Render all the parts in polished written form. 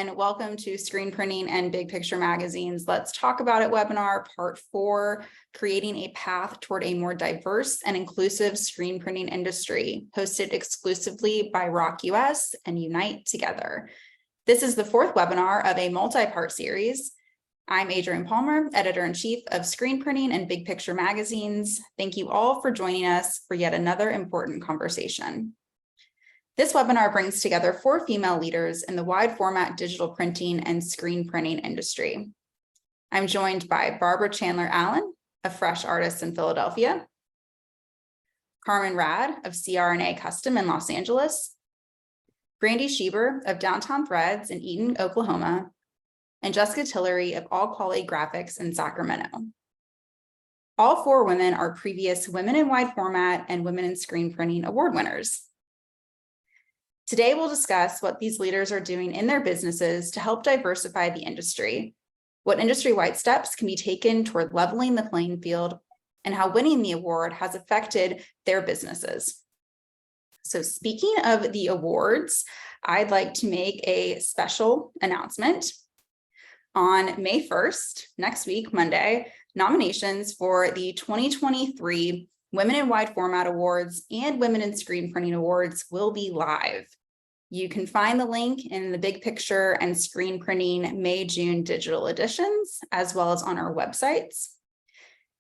everyone. Welcome to Screen Printing and Big Picture Magazine's Let's Talk About It webinar, part 4, Creating a Path Toward a More Diverse and Inclusive Screen Printing Industry, hosted exclusively by Rock US and Unite Together. This is the 4th webinar of a multi-part series. I'm Adrienne Palmer, Editor-in-Chief of Screen Printing and Big Picture Magazines. Thank you all for joining us for yet another important conversation. This webinar brings together 4 female leaders in the wide format digital printing and screen printing industry. I'm joined by Barbara Chandler Allen, a fresh artist in Philadelphia, Carmen Rad of CRNA Custom in Los Angeles, Brandy Schieber of Downtown Threads in Eaton, Oklahoma, and Jessica Tillery of All Quality Graphics in Sacramento. All 4 women are previous Women in Wide Format and Women in Screen Printing award winners. Today, we'll discuss what these leaders are doing in their businesses to help diversify the industry, what industry-wide steps can be taken toward leveling the playing field, and how winning the award has affected their businesses. So speaking of the awards, I'd like to make a special announcement. On May 1st, next week, Monday, nominations for the 2023 Women in Wide Format Awards and Women in Screen Printing Awards will be live. You can find the link in the Big Picture and Screen Printing May-June digital editions, as well as on our websites.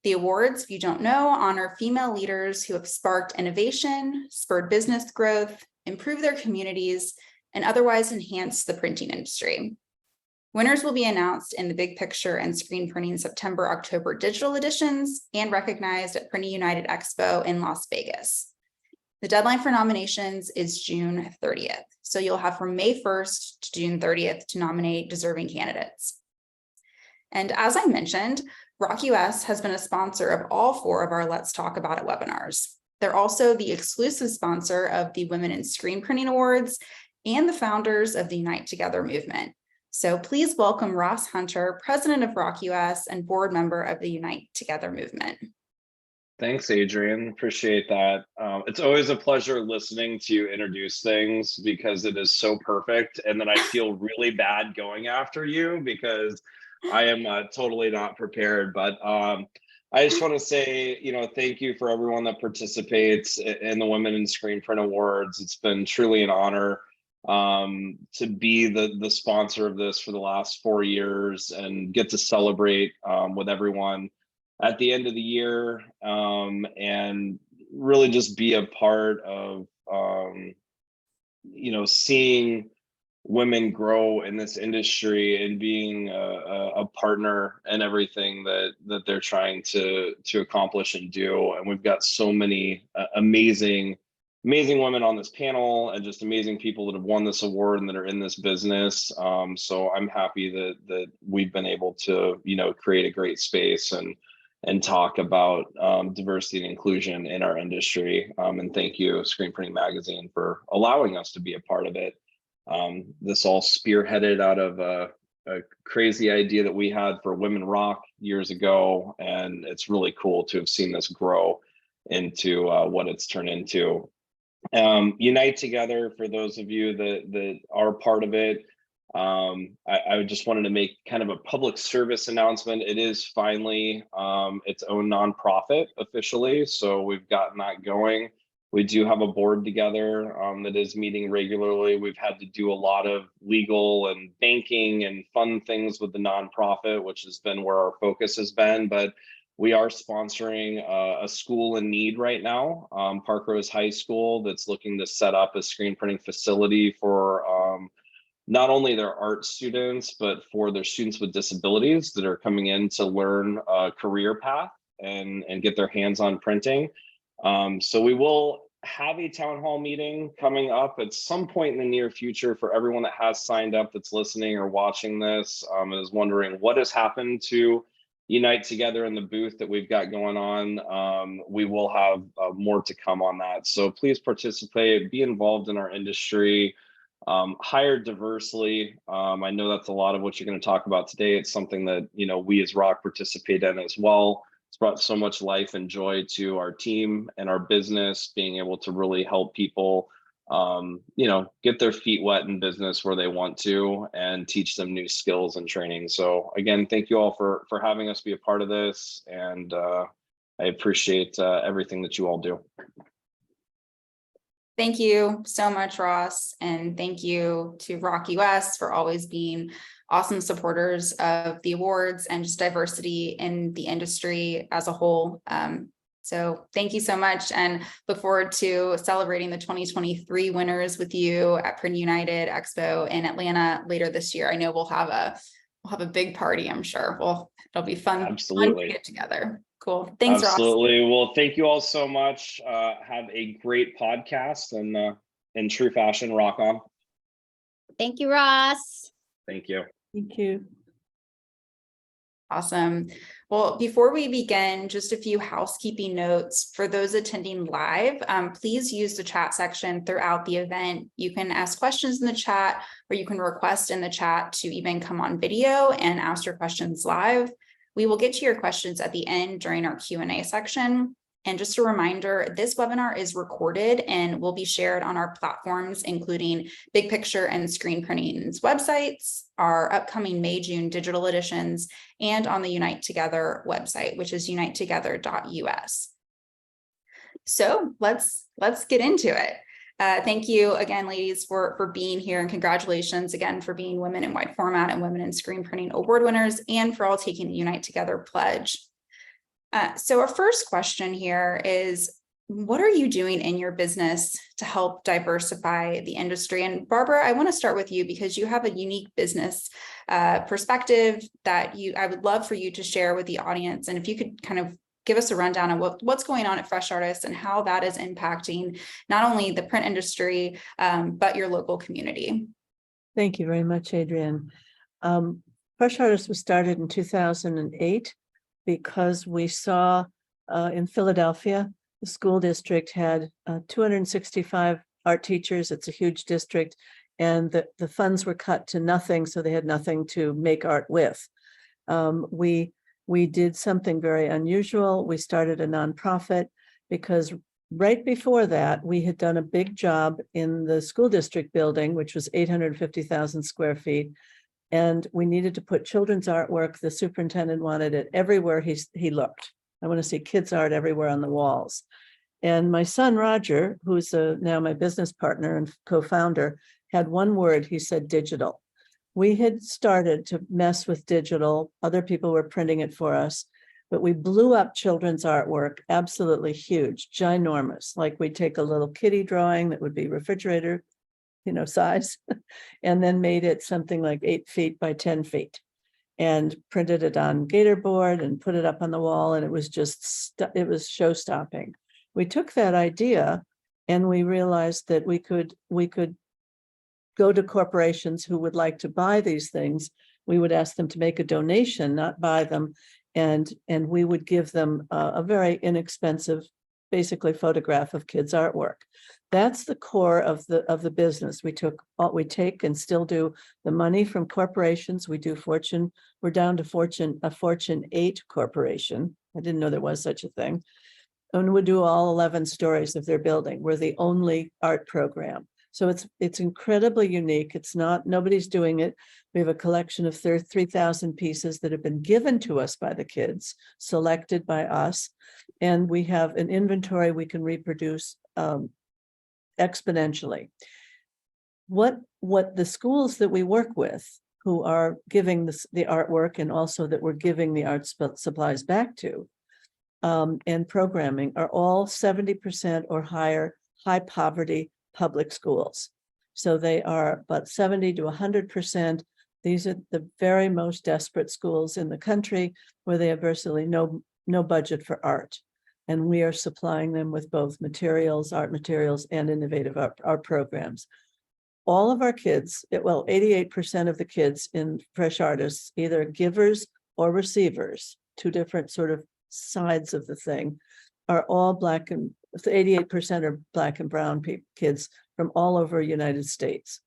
The awards, if you don't know, honor female leaders who have sparked innovation, spurred business growth, improved their communities, and otherwise enhanced the printing industry. Winners will be announced in the Big Picture and Screen Printing September-October digital editions and recognized at Printing United Expo in Las Vegas. The deadline for nominations is June 30th, so you'll have from May 1st to June 30th to nominate deserving candidates. And as I mentioned, Rock US has been a sponsor of all 4 of our Let's Talk About It webinars. They're also the exclusive sponsor of the Women in Screen Printing Awards and the founders of the Unite Together movement. So please welcome Ross Hunter, President of Rock US and board member of the Unite Together movement. Thanks, Adrienne. Appreciate that. It's always a pleasure listening to you introduce things because it is so perfect. And then I feel really bad going after you because I am totally not prepared. But I just want to say, thank you for everyone that participates in the Women in Screen Print Awards. It's been truly an honor to be the sponsor of this for the last 4 years and get to celebrate with everyone at the end of the year and really just be a part of seeing women grow in this industry and being a partner in everything that they're trying to accomplish and do. And we've got so many amazing women on this panel and just amazing people that have won this award and that are in this business. So I'm happy that we've been able to, create a great space and talk about diversity and inclusion in our industry. And thank you, Screen Printing Magazine, for allowing us to be a part of it. This all spearheaded out of a crazy idea that we had for Women Rock years ago. And it's really cool to have seen this grow into what it's turned into. Unite Together, for those of you that are part of it, I just wanted to make kind of a public service announcement. It is finally its own nonprofit officially, so we've gotten that going. We do have a board together that is meeting regularly. We've had to do a lot of legal and banking and fun things with the nonprofit, which has been where our focus has been, but we are sponsoring a school in need right now, Parkrose High School, that's looking to set up a screen printing facility for not only their art students, but for their students with disabilities that are coming in to learn a career path and get their hands on printing. So we will have a town hall meeting coming up at some point in the near future for everyone that has signed up that's listening or watching this and is wondering what has happened to Unite Together in the booth that we've got going on. We will have more to come on that. So please participate, be involved in our industry, hire diversely. I know that's a lot of what you're going to talk about today. It's something that, we as Rock participate in as well. It's brought so much life and joy to our team and our business, being able to really help people get their feet wet in business where they want to, and teach them new skills and training. So again, thank you all for having us be a part of this, and I appreciate everything that you all do. Thank you so much, Ross. And thank you to Rock US for always being awesome supporters of the awards and just diversity in the industry as a whole. So thank you so much, and look forward to celebrating the 2023 winners with you at Print United Expo in Atlanta later this year. I know we'll have a big party, I'm sure. It'll be fun, Absolutely. fun to get together. Cool. Thanks, Absolutely. Ross. Well, thank you all so much. Have a great podcast, and in true fashion, rock on. Thank you, Ross. Thank you. Thank you. Awesome. Well, before we begin, just a few housekeeping notes for those attending live. Please use the chat section throughout the event. You can ask questions in the chat, or you can request in the chat to even come on video and ask your questions live. We will get to your questions at the end during our Q&A section. And just a reminder, this webinar is recorded and will be shared on our platforms, including Big Picture and Screen Printing's websites, our upcoming May-June digital editions, and on the Unite Together website, which is unitetogether.us. So let's get into it. Thank you again, ladies, for being here, and congratulations again for being Women in Wide Format and Women in Screen Printing Award winners, and for all taking the Unite Together pledge. So our first question here is, what are you doing in your business to help diversify the industry? And Barbara, I want to start with you because you have a unique business perspective that I would love for you to share with the audience. And if you could kind of give us a rundown of what's going on at Fresh Artists and how that is impacting not only the print industry, but your local community. Thank you very much, Adrienne. Fresh Artists was started in 2008 because we saw in Philadelphia, the school district had 265 art teachers. It's a huge district, and the funds were cut to nothing, so they had nothing to make art with. We did something very unusual. We started a nonprofit because right before that, we had done a big job in the school district building, which was 850,000 square feet. And we needed to put children's artwork. The superintendent wanted it everywhere he looked. I want to see kids' art everywhere on the walls. And my son, Roger, who's now my business partner and co-founder, had one word. He said digital. We had started to mess with digital. Other people were printing it for us, but we blew up children's artwork, absolutely huge, ginormous. Like we'd take a little kitty drawing that would be refrigerator, size, and then made it something like 8 feet by 10 feet and printed it on gator board and put it up on the wall. And it was just, it was show stopping. We took that idea and we realized that we could go to corporations who would like to buy these things. We would ask them to make a donation, not buy them. And we would give them a very inexpensive, basically photograph of kids' artwork. That's the core of the business. We take and still do the money from corporations. We do Fortune. We're down to a Fortune 8 corporation. I didn't know there was such a thing. And we do all 11 stories of their building. We're the only art program. So it's incredibly unique. It's not, nobody's doing it. We have a collection of 3,000 pieces that have been given to us by the kids, selected by us. And we have an inventory we can reproduce exponentially. What the schools that we work with, who are giving the artwork and also that we're giving the art supplies back to, and programming, are all 70% or higher high poverty public schools. So they are about 70 to 100%. These are the very most desperate schools in the country where they have virtually no budget for art. And we are supplying them with both art materials, and innovative art programs. All of our kids, 88% of the kids in Fresh Artists, either givers or receivers, two different sort of sides of the thing, are all 88% are Black and brown kids from all over the United States.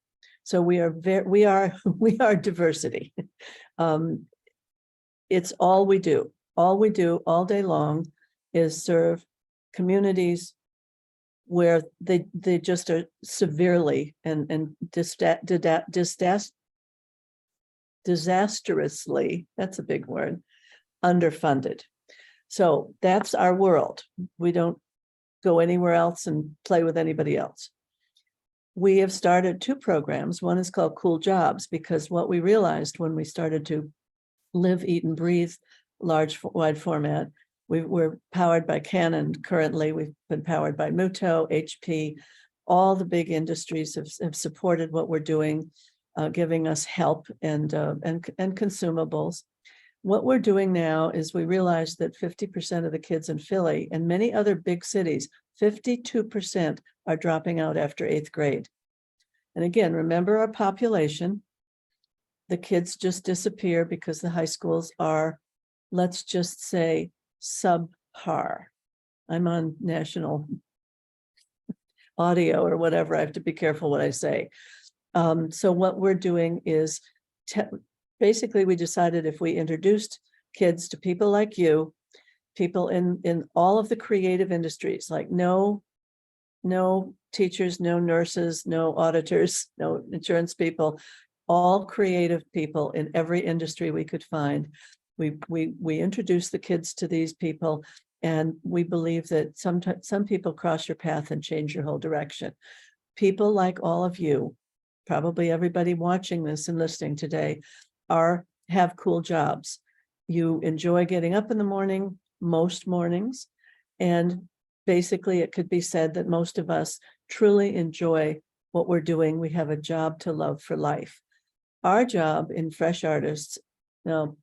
So we are diversity. It's all we do. All we do all day long is serve communities where they just are severely and disastrously, that's a big word, underfunded. So that's our world. We don't go anywhere else and play with anybody else. We have started 2 programs. One is called Cool Jobs, because what we realized when we started to live, eat, and breathe large, wide format, we're powered by Canon currently. We've been powered by Muto, HP. All the big industries have supported what we're doing, giving us help and consumables. What we're doing now is we realize that 50% of the kids in Philly and many other big cities, 52% are dropping out after 8th grade. And again, remember our population. The kids just disappear because the high schools are, let's just say, subpar. I'm on national audio or whatever. I have to be careful what I say. So what we're doing is basically we decided if we introduced kids to people like you, people in all of the creative industries, like no teachers, no nurses, no auditors, no insurance people, all creative people in every industry we could find. We introduce the kids to these people, and we believe that some people cross your path and change your whole direction. People like all of you, probably everybody watching this and listening today, have cool jobs. You enjoy getting up in the morning, most mornings, and basically it could be said that most of us truly enjoy what we're doing. We have a job to love for life. Our job in Fresh Artists, now,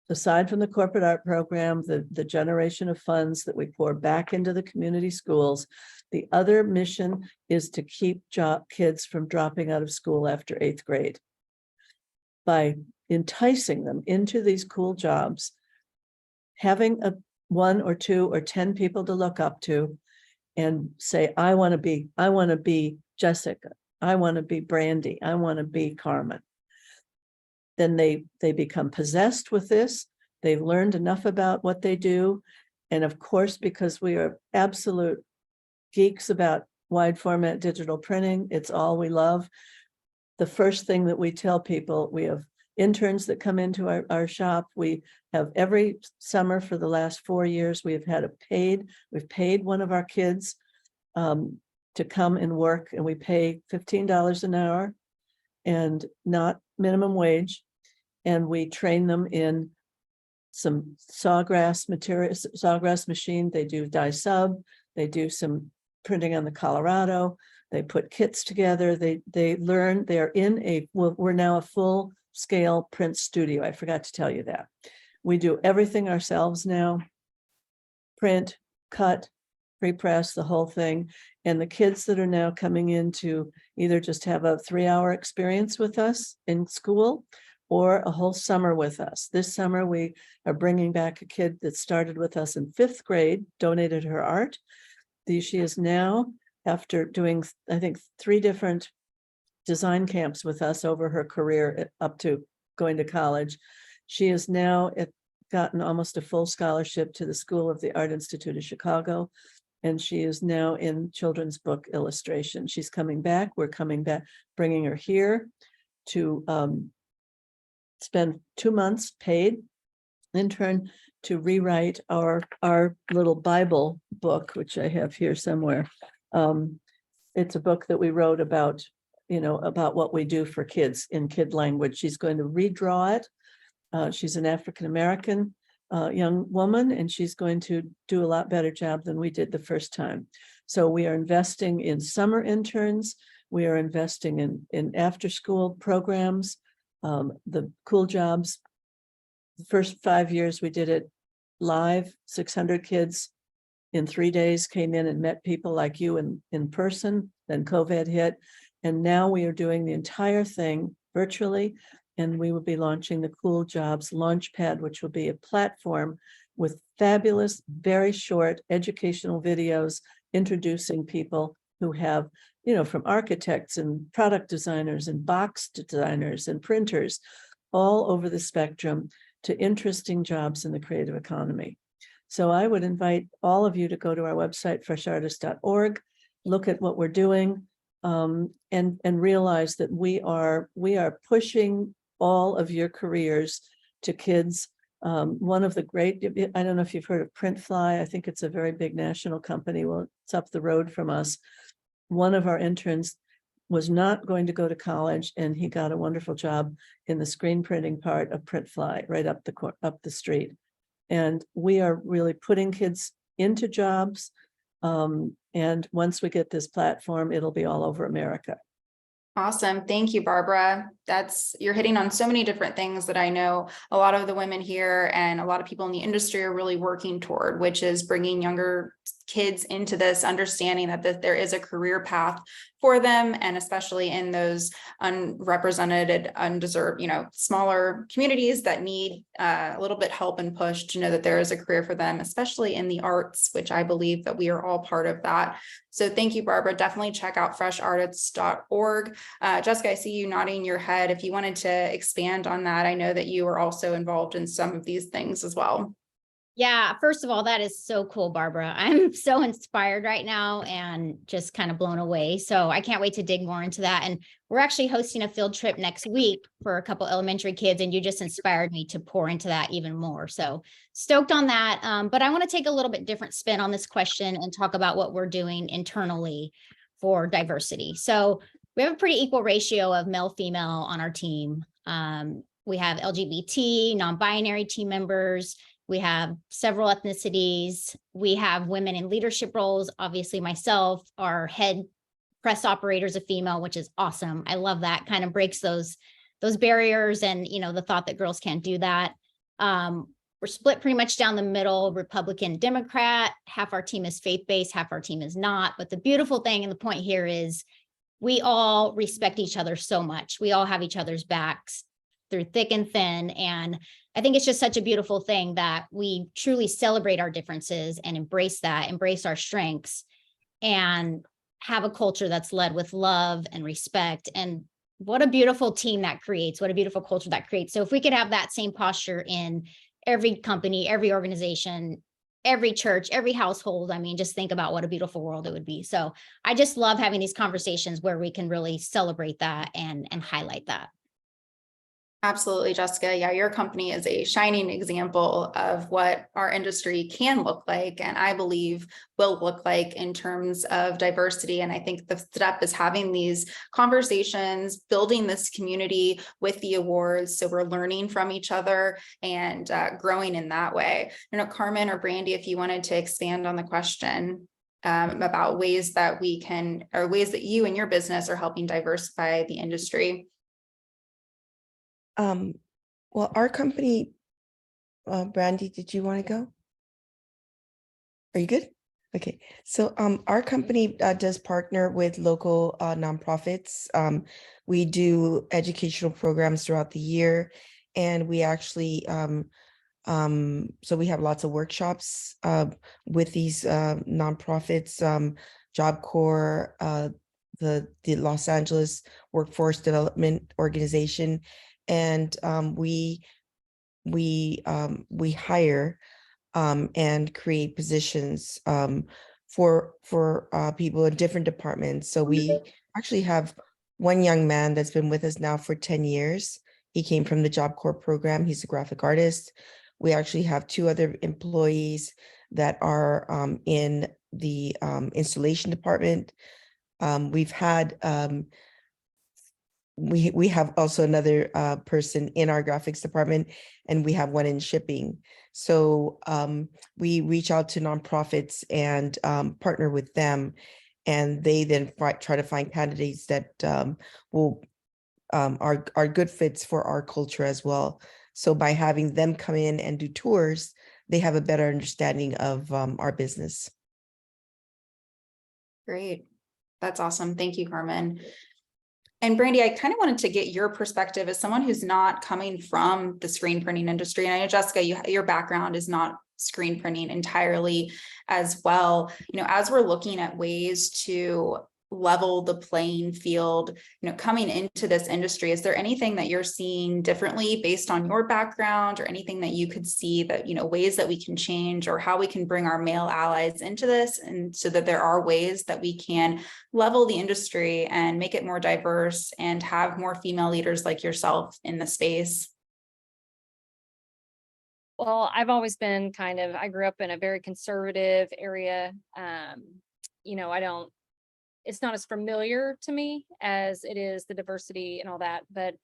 aside from the corporate art program, the generation of funds that we pour back into the community schools, the other mission is to keep kids from dropping out of school after 8th grade by enticing them into these cool jobs, having 1 or 2 or 10 people to look up to and say, I want to be Jessica, I want to be Brandy, I want to be Carmen. Then they become possessed with this. They've learned enough about what they do. And of course, because we are absolute geeks about wide format digital printing, it's all we love. The first thing that we tell people, we have interns that come into our shop. We have every summer for the last 4 years, we've paid one of our kids to come and work, and we pay $15 an hour and not minimum wage. And we train them in some sawgrass material, sawgrass machine. They do dye sub, they do some printing on the Colorado, they put kits together, they learn, we're now a full scale print studio. I forgot to tell you that. We do everything ourselves now, print, cut, pre-press, the whole thing. And the kids that are now coming in to either just have a 3-hour experience with us in school or a whole summer with us. This summer, we are bringing back a kid that started with us in 5th grade, donated her art. She is now, after doing, I think, 3 different design camps with us over her career up to going to college, she has now gotten almost a full scholarship to the School of the Art Institute of Chicago. And she is now in children's book illustration. She's coming back. We're coming back, bringing her here to spend 2 months paid intern to rewrite our little Bible book, which I have here somewhere. It's a book that we wrote about, about what we do for kids in kid language. She's going to redraw it. She's an African-American young woman, and she's going to do a lot better job than we did the first time. So we are investing in summer interns. We are investing in after-school programs. The Cool Jobs, the first 5 years we did it live, 600 kids in 3 days came in and met people like you in person. Then COVID hit. And now we are doing the entire thing virtually. And we will be launching the Cool Jobs Launchpad, which will be a platform with fabulous, very short educational videos introducing people who have, from architects and product designers and box designers and printers all over the spectrum to interesting jobs in the creative economy. So I would invite all of you to go to our website, freshartist.org. look at what we're doing, and realize that we are pushing all of your careers to kids. One of the great, I don't know if you've heard of Printfly. I think it's a very big national company. Well, it's up the road from us. One of our interns was not going to go to college, and he got a wonderful job in the screen printing part of Printfly right up the street. And we are really putting kids into jobs. And once we get this platform, it'll be all over America. Awesome. Thank you, Barbara. You're hitting on so many different things that I know a lot of the women here and a lot of people in the industry are really working toward, which is bringing younger kids into this, understanding that there is a career path for them, and especially in those unrepresented, undeserved, smaller communities that need a little bit help and push, to know that there is a career for them, especially in the arts, which I believe that we are all part of that. So thank you, Barbara. Definitely check out freshartists.org. Jessica, I see you nodding your head. If you wanted to expand on that, I know that you are also involved in some of these things as well. Yeah, first of all, that is so cool, Barbara. I'm so inspired right now and just kind of blown away. So I can't wait to dig more into that. And we're actually hosting a field trip next week for a couple elementary kids, and you just inspired me to pour into that even more. So stoked on that. But I want to take a little bit different spin on this question and talk about what we're doing internally for diversity. So we have a pretty equal ratio of male, female on our team. We have LGBT, non-binary team members. We have several ethnicities. We have women in leadership roles. Obviously, myself, our head press operator is a female, which is awesome. I love that. Kind of breaks those barriers and, the thought that girls can't do that. We're split pretty much down the middle, Republican, Democrat. Half our team is faith-based, half our team is not. But the beautiful thing and the point here is we all respect each other so much. We all have each other's backs through thick and thin. And I think it's just such a beautiful thing that we truly celebrate our differences and embrace our strengths, and have a culture that's led with love and respect. And what a beautiful team that creates, what a beautiful culture that creates. So if we could have that same posture in every company, every organization, every church, every household, I mean, just think about what a beautiful world it would be. So I just love having these conversations where we can really celebrate that and highlight that. Absolutely, Jessica. Yeah, your company is a shining example of what our industry can look like, and I believe will look like in terms of diversity. And I think the step is having these conversations, building this community with the awards, so we're learning from each other and growing in that way. Carmen or Brandy, if you wanted to expand on the question about ways that we can, or ways that you and your business are helping diversify the industry. Well, our company, Brandy, did you want to go? Are you good? Okay. So, our company does partner with local nonprofits. We do educational programs throughout the year, and we actually, so we have lots of workshops with these nonprofits, Job Corps, the Los Angeles Workforce Development Organization. And we hire and create positions for people in different departments. So we actually have one young man that's been with us now for 10 years. He came from the Job Corps program. He's a graphic artist. We actually have two other employees that are in the installation department. We've had we have also another person in our graphics department, and we have one in shipping. So we reach out to nonprofits and partner with them, and they then try to find candidates that are good fits for our culture as well. So by having them come in and do tours, they have a better understanding of our business. Great. That's awesome. Thank you, Carmen. And Brandy, I kind of wanted to get your perspective as someone who's not coming from the screen printing industry. And I know, Jessica, your background is not screen printing entirely as well. As we're looking at ways to level the playing field, coming into this industry? Is there anything that you're seeing differently based on your background, or anything that you could see that, ways that we can change, or how we can bring our male allies into this, and so that there are ways that we can level the industry and make it more diverse and have more female leaders like yourself in the space? Well, I've always been I grew up in a very conservative area. It's not as familiar to me as it is the diversity and all that, but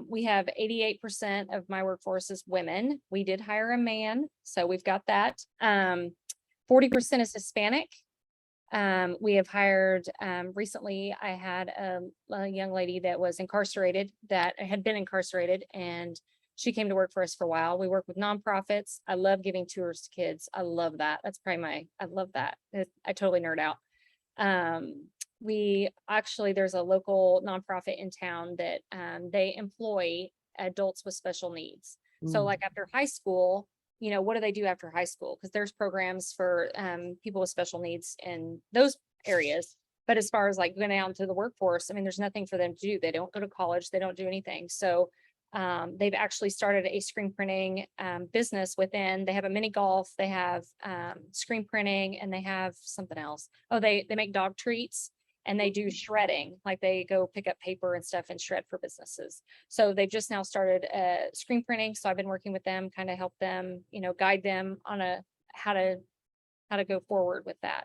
we have 88% of my workforce is women. We did hire a man, so we've got that. 40% is Hispanic. We have hired, recently I had a young lady that was incarcerated, that had been incarcerated, and she came to work for us for a while. We work with nonprofits. I love giving tours to kids. I love that. That's probably I love that. I totally nerd out. There's a local nonprofit in town that they employ adults with special needs. So like after high school, what do they do after high school? Because there's programs for people with special needs in those areas. But as far as like going out into the workforce, I mean, there's nothing for them to do. They don't go to college. They don't do anything. So they've actually started a screen printing business within. They have a mini golf, they have screen printing, and they have something else. Oh, they make dog treats, and they do shredding. Like they go pick up paper and stuff and shred for businesses. So they've just now started screen printing. So I've been working with them, kind of help them, guide them on how to go forward with that.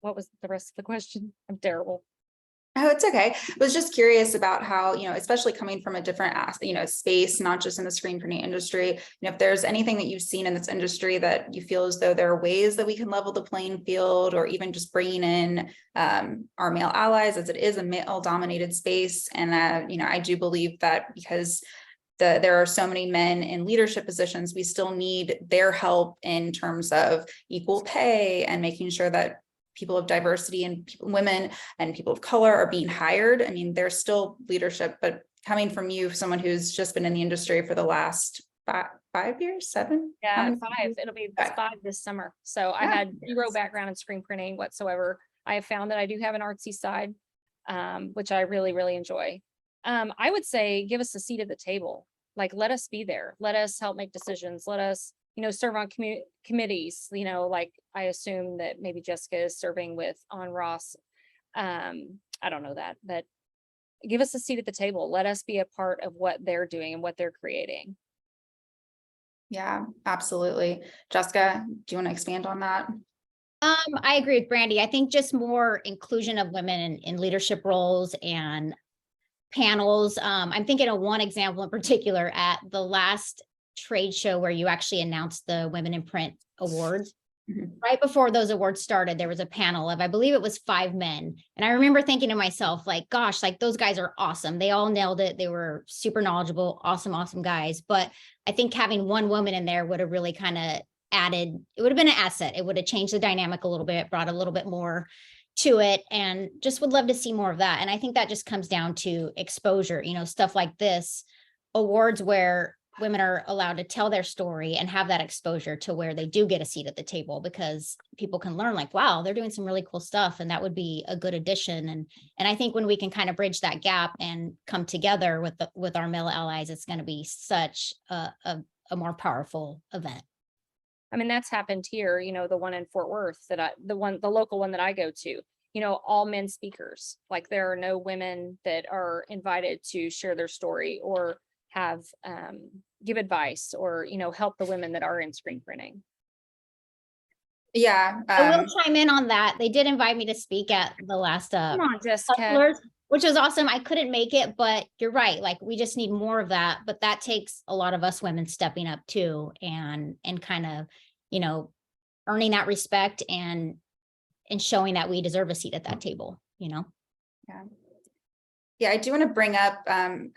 What was the rest of the question? I'm terrible. Oh, it's okay. I was just curious about how, especially coming from a different, space, not just in the screen printing industry, if there's anything that you've seen in this industry that you feel as though there are ways that we can level the playing field, or even just bringing in our male allies, as it is a male dominated space. And, I do believe that because there are so many men in leadership positions, we still need their help in terms of equal pay and making sure that people of diversity and women and people of color are being hired. I mean, there's still leadership, but coming from you, someone who's just been in the industry for the last 5 years, 7? Yeah, 5. It'll be 5 this summer. So I had zero background in screen printing whatsoever. I have found that I do have an artsy side, which I really, really enjoy. I would say give us a seat at the table. Like, let us be there. Let us help make decisions. Let us serve on committees, like I assume that maybe Jessica is serving on Ross. I don't know that, but give us a seat at the table. Let us be a part of what they're doing and what they're creating. Yeah, absolutely. Jessica, do you want to expand on that? I agree with Brandy. I think just more inclusion of women in leadership roles and panels. I'm thinking of one example in particular at the last trade show where you actually announced the Women in Print Awards. Right before those awards started, there was a panel of, I believe it was 5 men. And I remember thinking to myself, like, gosh, like those guys are awesome. They all nailed it. They were super knowledgeable, awesome guys. But I think having one woman in there would have really kind of added, it would have been an asset. It would have changed the dynamic a little bit, brought a little bit more to it, and just would love to see more of that. And I think that just comes down to exposure, stuff like this, awards where women are allowed to tell their story and have that exposure to where they do get a seat at the table, because people can learn like, wow, they're doing some really cool stuff. And that would be a good addition. And I think when we can kind of bridge that gap and come together with our male allies, it's going to be such a more powerful event. I mean, that's happened here, the one in Fort Worth the local one that I go to, all men speakers. Like there are no women that are invited to share their story or have give advice or help the women that are in screen printing. Yeah, I will chime in on that. They did invite me to speak at the last Come on, Jessica. which was awesome. I couldn't make it, but you're right. Like we just need more of that. But that takes a lot of us women stepping up too, and kind of earning that respect and showing that we deserve a seat at that table. Yeah. Yeah, I do want to bring up,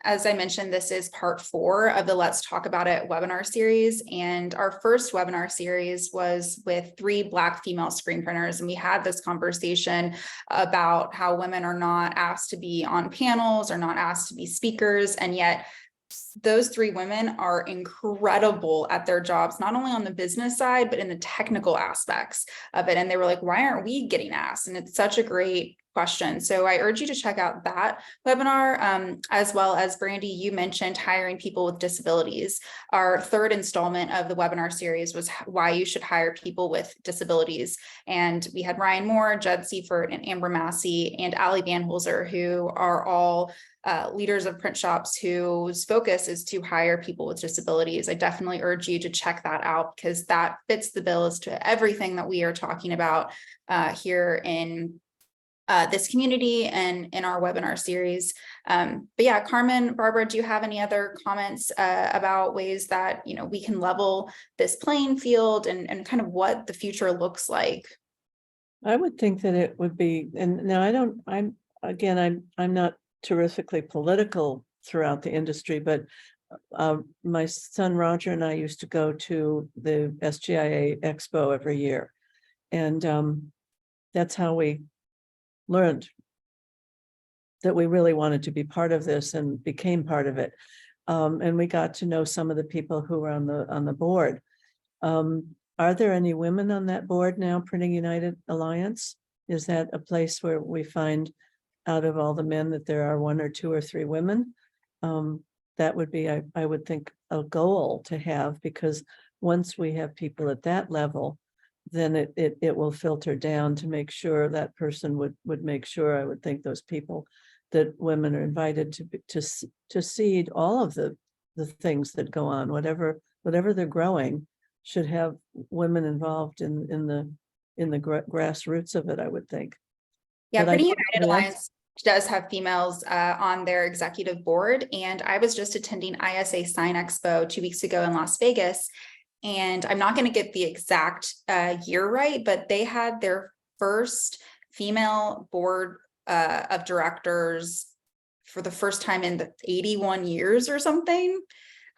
as I mentioned, this is part 4 of the Let's Talk About It webinar series. And our first webinar series was with 3 Black female screen printers. And we had this conversation about how women are not asked to be on panels or not asked to be speakers. And yet those three women are incredible at their jobs, not only on the business side, but in the technical aspects of it. And they were like, why aren't we getting asked? And it's such a great question. So I urge you to check out that webinar, as well as Brandy, you mentioned hiring people with disabilities. Our third installment of the webinar series was why you should hire people with disabilities. And we had Ryan Moore, Judd Seifert, and Amber Massey, and Ali Van Holzer, who are all leaders of print shops whose focus is to hire people with disabilities. I definitely urge you to check that out, because that fits the bill as to everything that we are talking about here in this community and in our webinar series. But yeah, Carmen, Barbara, do you have any other comments about ways that, you know, we can level this playing field and kind of what the future looks like? I would think that it would be, and now I'm not terrifically political throughout the industry, but my son Roger and I used to go to the SGIA Expo every year. And that's how we learned that we really wanted to be part of this and became part of it. And we got to know some of the people who were on the board. Are there any women on that board now, Printing United Alliance? Is that a place where we find out of all the men that there are 1 or 2 or 3 women? That would be, I would think, a goal to have, because once we have people at that level, then it will filter down to make sure that person would make sure, I would think, those people that women are invited to seed all of the things that go on, whatever they're growing, should have women involved in the grassroots of it, I would think. Yeah, But I Pretty don't United know. Alliance does have females on their executive board. And I was just attending ISA Sign Expo 2 weeks ago in Las Vegas. And I'm not going to get the exact year right, but they had their first female board of directors for the first time in the 81 years or something.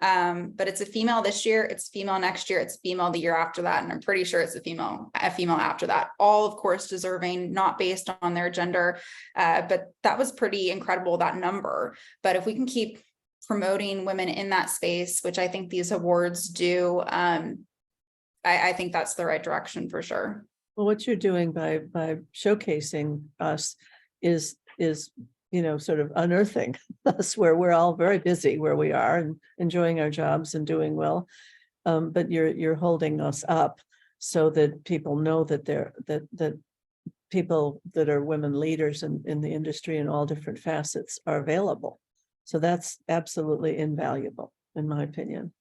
But it's a female this year, it's female next year, it's female the year after that, and I'm pretty sure it's a female after that. All, of course, deserving, not based on their gender, but that was pretty incredible, that number. But if we can keep promoting women in that space, which I think these awards do, I think that's the right direction for sure. Well, what you're doing by showcasing us is sort of unearthing us, where we're all very busy where we are and enjoying our jobs and doing well, but you're holding us up so that people know that that people that are women leaders in the industry in all different facets are available. So that's absolutely invaluable, in my opinion.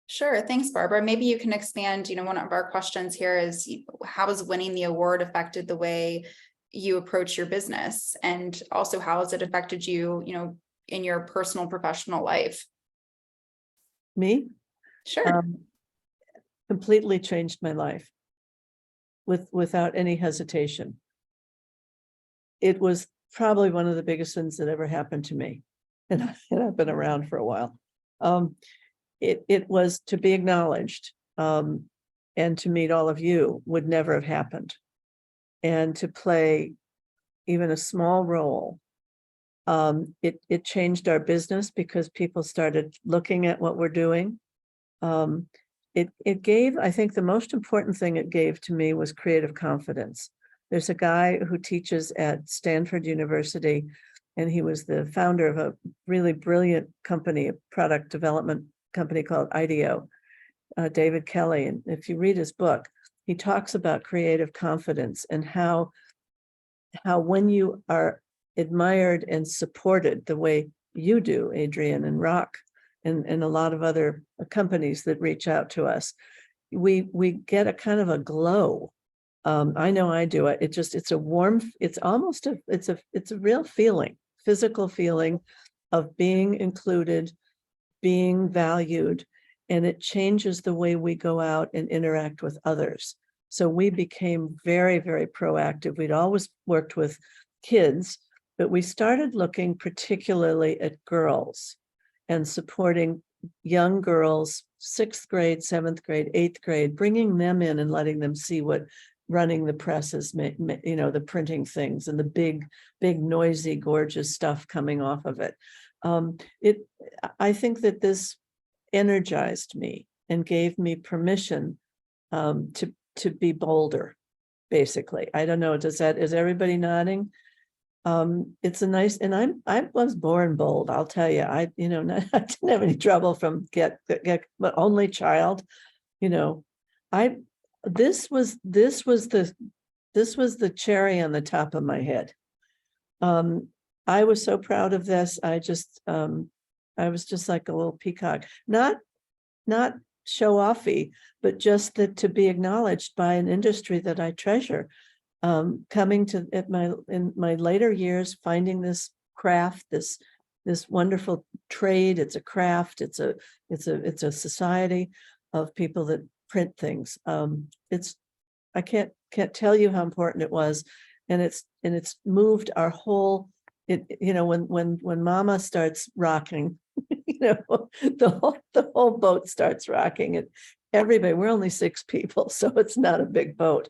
Sure. Thanks, Barbara. Maybe you can expand, one of our questions here is, how has winning the award affected the way you approach your business? And also, how has it affected you, in your personal, professional life? Me? Sure. Completely changed my life without any hesitation. It was probably one of the biggest things that ever happened to me. And I've been around for a while. It was to be acknowledged, and to meet all of you would never have happened. And to play even a small role, it changed our business because people started looking at what we're doing. It gave, I think the most important thing it gave to me was creative confidence. There's a guy who teaches at Stanford University, and he was the founder of a really brilliant company, a product development company called IDEO, David Kelly. And if you read his book, he talks about creative confidence and how when you are admired and supported the way you do, Adrian and Rock, and a lot of other companies that reach out to us, we get a kind of a glow. I know I do it. It's a warmth. It's almost it's a real feeling, physical feeling of being included, being valued, and it changes the way we go out and interact with others. So we became very, very proactive. We'd always worked with kids, but we started looking particularly at girls and supporting young girls, 6th grade, 7th grade, 8th grade, bringing them in and letting them see what running the presses, the printing things and the big, noisy, gorgeous stuff coming off of it. I think that this energized me and gave me permission to be bolder, basically. I don't know, is everybody nodding? It's a nice, and I was born bold, I'll tell you. I didn't have any trouble from get but only child, this was the cherry on the top of my head. I was so proud of this. I was just like a little peacock, not show offy, but just that to be acknowledged by an industry that I treasure. Coming to in my later years, finding this craft, this wonderful trade. It's a craft. It's a society of people that print things. I can't tell you how important it was, and it's moved our whole. When Mama starts rocking, the whole boat starts rocking, and everybody. We're only 6 people, so it's not a big boat,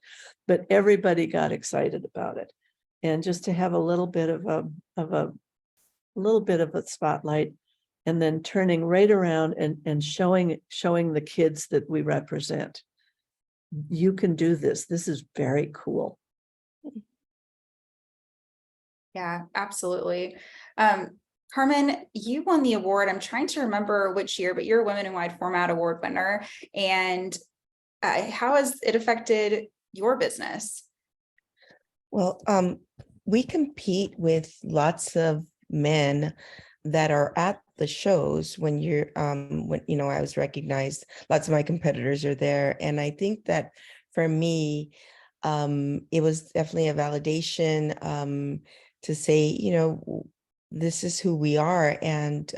but everybody got excited about it, and just to have a little bit of a spotlight, and then turning right around and showing the kids that we represent. You can do this. This is very cool. Yeah, absolutely. Carmen, you won the award. I'm trying to remember which year, but you're a Women in Wide Format Award winner. And how has it affected your business? Well, we compete with lots of men that are at the shows when I was recognized. Lots of my competitors are there. And I think that for me, it was definitely a validation to say, this is who we are. And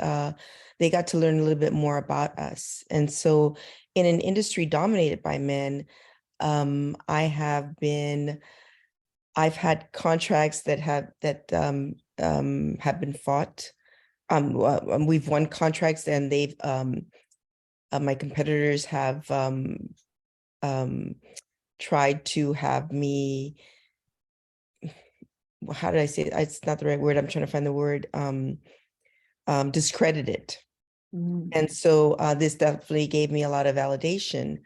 they got to learn a little bit more about us. And so in an industry dominated by men, I've had contracts that have been fought. We've won contracts, and they've my competitors have tried to have me. How did I say it? It's not the right word. I'm trying to find the word. Discredited. Mm. And so this definitely gave me a lot of validation.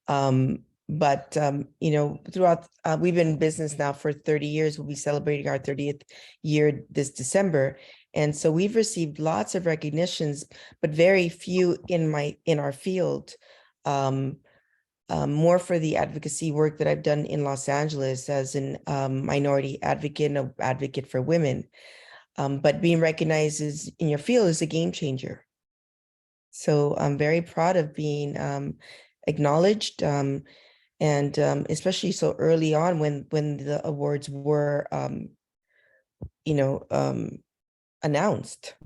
But throughout, we've been in business now for 30 years. We'll be celebrating our 30th year this December. And so we've received lots of recognitions, but very few in our field. More for the advocacy work that I've done in Los Angeles as an minority advocate and an advocate for women. But being recognized in your field is a game changer. So I'm very proud of being acknowledged, and especially so early on when the awards were, announced.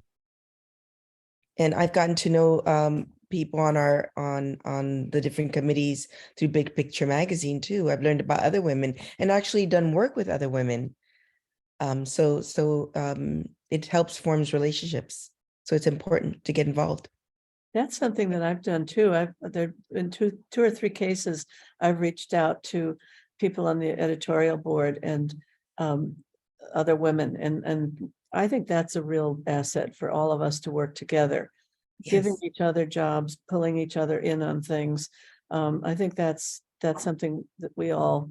And I've gotten to know people on the different committees through Big Picture magazine too. I've learned about other women and actually done work with other women. So it helps forms relationships. So it's important to get involved. That's something that I've done too. There in two or three cases, I've reached out to people on the editorial board and other women, and I think that's a real asset for all of us to work together, giving each other jobs, pulling each other in on things. I think that's something that we all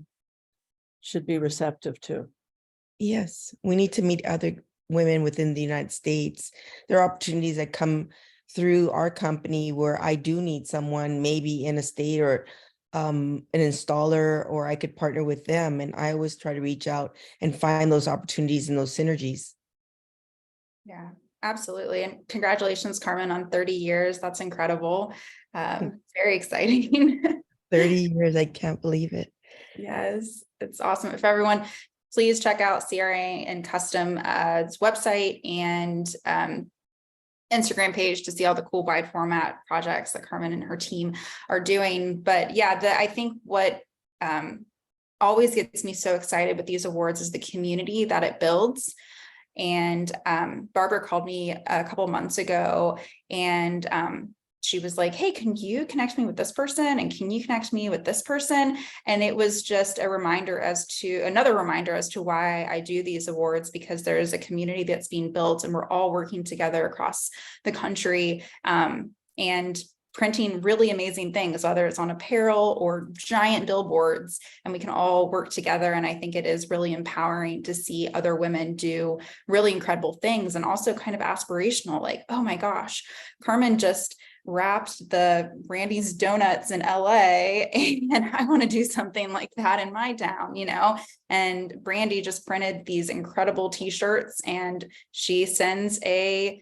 should be receptive to. Yes, we need to meet other women within the United States. There are opportunities that come through our company where I do need someone maybe in a state or an installer, or I could partner with them. And I always try to reach out and find those opportunities and those synergies. Yeah, absolutely. And congratulations, Carmen, on 30 years. That's incredible. Very exciting. 30 years, I can't believe it. Yes, it's awesome. If everyone, please check out CRA and Custom's website and Instagram page to see all the cool wide format projects that Carmen and her team are doing. But yeah, I think what always gets me so excited with these awards is the community that it builds. And Barbara called me a couple months ago and she was like, hey, can you connect me with this person? And can you connect me with this person? And it was just another reminder as to why I do these awards, because there is a community that's being built and we're all working together across the country, and printing really amazing things, whether it's on apparel or giant billboards, and we can all work together. And I think it is really empowering to see other women do really incredible things, and also kind of aspirational, like, oh my gosh, Carmen just wrapped the Brandy's Donuts in LA, and I want to do something like that in my town, and Brandy just printed these incredible t-shirts, and she sends a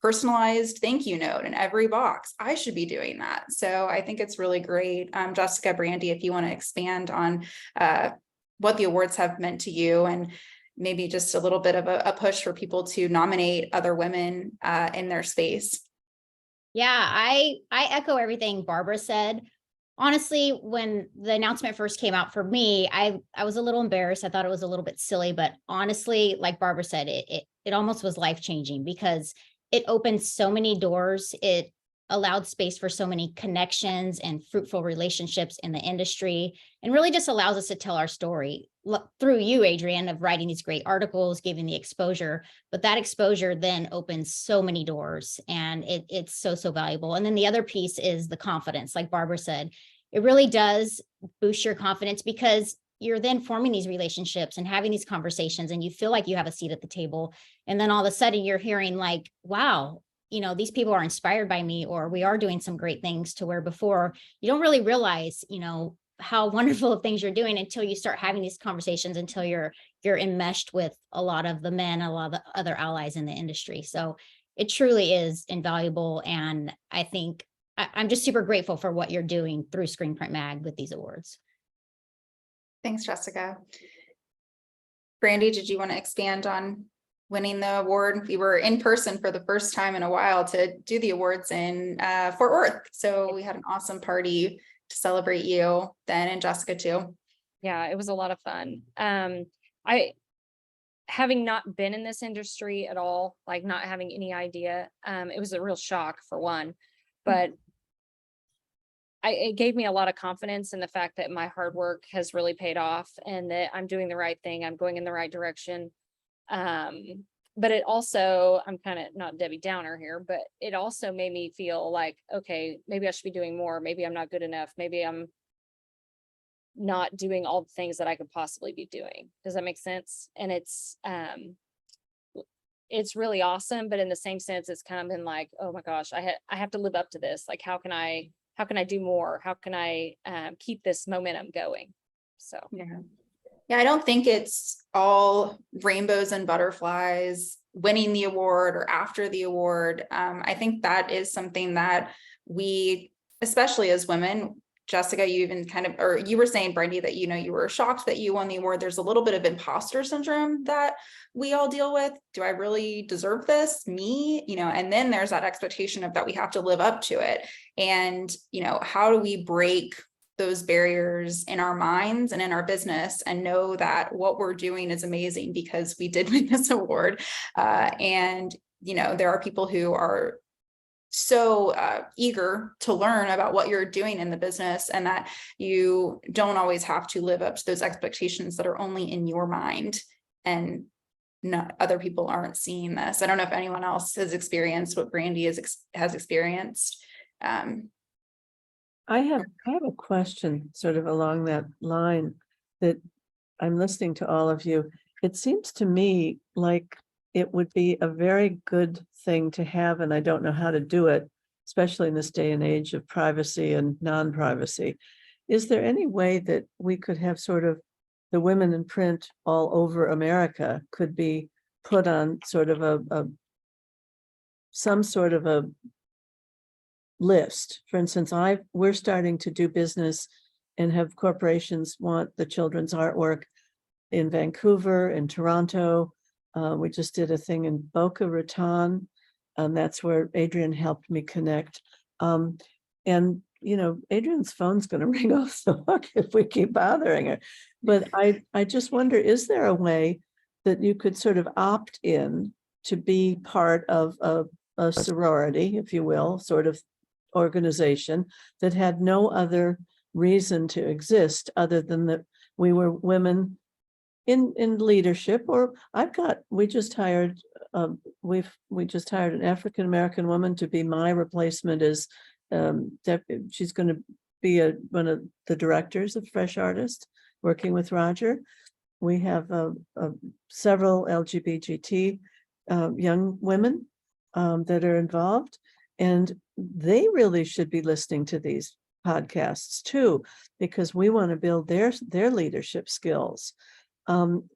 personalized thank you note in every box. I should be doing that. So I think it's really great. Jessica, Brandy, if you want to expand on what the awards have meant to you, and maybe just a little bit of a push for people to nominate other women in their space. Yeah, I echo everything Barbara said. Honestly, when the announcement first came out for me, I was a little embarrassed. I thought it was a little bit silly, but honestly, like Barbara said, it almost was life-changing, because it opened so many doors. It allowed space for so many connections and fruitful relationships in the industry, and really just allows us to tell our story through you, Adrienne, of writing these great articles, giving the exposure. But that exposure then opens so many doors, and it's so valuable. And then the other piece is the confidence. Like Barbara said, it really does boost your confidence, because you're then forming these relationships and having these conversations, and you feel like you have a seat at the table. And then all of a sudden you're hearing like, wow, these people are inspired by me, or we are doing some great things, to where before you don't really realize, how wonderful of things you're doing until you start having these conversations, until you're enmeshed with a lot of the men, a lot of the other allies in the industry. So it truly is invaluable. And I think I'm just super grateful for what you're doing through Screen Print Mag with these awards. Thanks, Jessica. Brandy, did you want to expand on winning the award? We were in person for the first time in a while to do the awards in Fort Worth. So we had an awesome party to celebrate you then, and Jessica too. Yeah, it was a lot of fun. Having not been in this industry at all, like not having any idea, it was a real shock for one, but it gave me a lot of confidence in the fact that my hard work has really paid off, and that I'm doing the right thing. I'm going in the right direction. But it also, I'm kind of not Debbie Downer here, but it also made me feel like, okay, maybe I should be doing more. Maybe I'm not good enough. Maybe I'm not doing all the things that I could possibly be doing. Does that make sense? And it's really awesome, but in the same sense, it's kind of been like, oh my gosh, I have to live up to this. Like, how can I do more? How can I keep this momentum going? So yeah, I don't think it's all rainbows and butterflies winning the award or after the award. I think that is something that we, especially as women, Jessica, you even or you were saying, Brandy, that, you were shocked that you won the award. There's a little bit of imposter syndrome that we all deal with. Do I really deserve this? Me? And then there's that expectation of that we have to live up to it. And, how do we break those barriers in our minds and in our business, and know that what we're doing is amazing because we did win this award. And, there are people who are so eager to learn about what you're doing in the business, and that you don't always have to live up to those expectations that are only in your mind, and not other people aren't seeing this. I don't know if anyone else has experienced what Brandy has experienced. I have a question sort of along that line, that I'm listening to all of you. It seems to me like it would be a very good thing to have, and I don't know how to do it, especially in this day and age of privacy and non-privacy. Is there any way that we could have sort of the women in print all over America could be put on sort of some sort of a list? For instance, we're starting to do business and have corporations want the children's artwork in Vancouver, in Toronto. We just did a thing in Boca Raton, and that's where Adrienne helped me connect. And Adrienne's phone's going to ring off the hook if we keep bothering her. But I just wonder, is there a way that you could sort of opt in to be part of a sorority, if you will, sort of organization that had no other reason to exist other than that we were women in leadership. Or we just hired an African-American woman to be my replacement as she's going to be one of the directors of Fresh Artist, working with Roger. We have several LGBT young women that are involved, and they really should be listening to these podcasts too, because we want to build their leadership skills.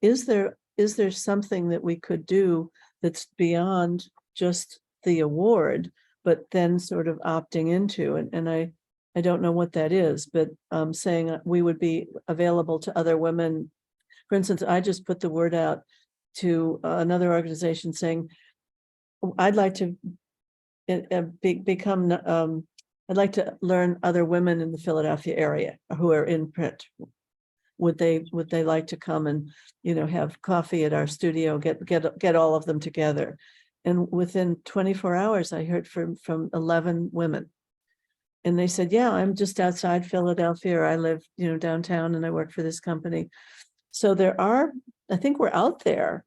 Is there something that we could do that's beyond just the award, but then sort of opting into, and I don't know what that is, but saying we would be available to other women. For instance, I just put the word out to another organization saying, I'd like to I'd like to learn other women in the Philadelphia area who are in print. Would they like to come and, have coffee at our studio, get all of them together? And within 24 hours, I heard from 11 women. And they said, yeah, I'm just outside Philadelphia, or I live, downtown, and I work for this company. So I think we're out there.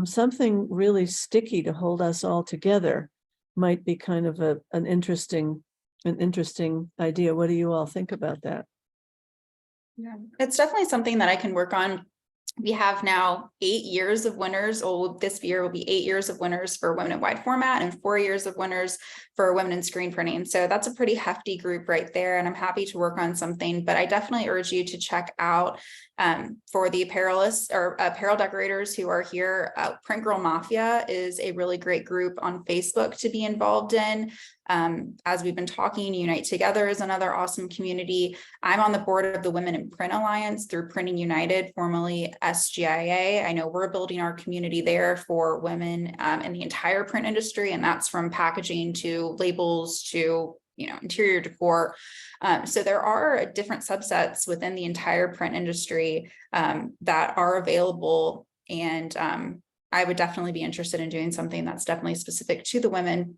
Something really sticky to hold us all together might be kind of an interesting idea. What do you all think about that? Yeah, it's definitely something that I can work on. We have now 8 years of winners. This year will be 8 years of winners for women in wide format and 4 years of winners for women in screen printing. So that's a pretty hefty group right there. And I'm happy to work on something, but I definitely urge you to check out for the apparelists or apparel decorators who are here. Print Girl Mafia is a really great group on Facebook to be involved in. As we've been talking, Unite Together is another awesome community. I'm on the board of the Women in Print Alliance through Printing United, formerly SGIA. I know we're building our community there for women in the entire print industry, and that's from packaging to labels to interior decor. So there are different subsets within the entire print industry that are available, and I would definitely be interested in doing something that's definitely specific to the women.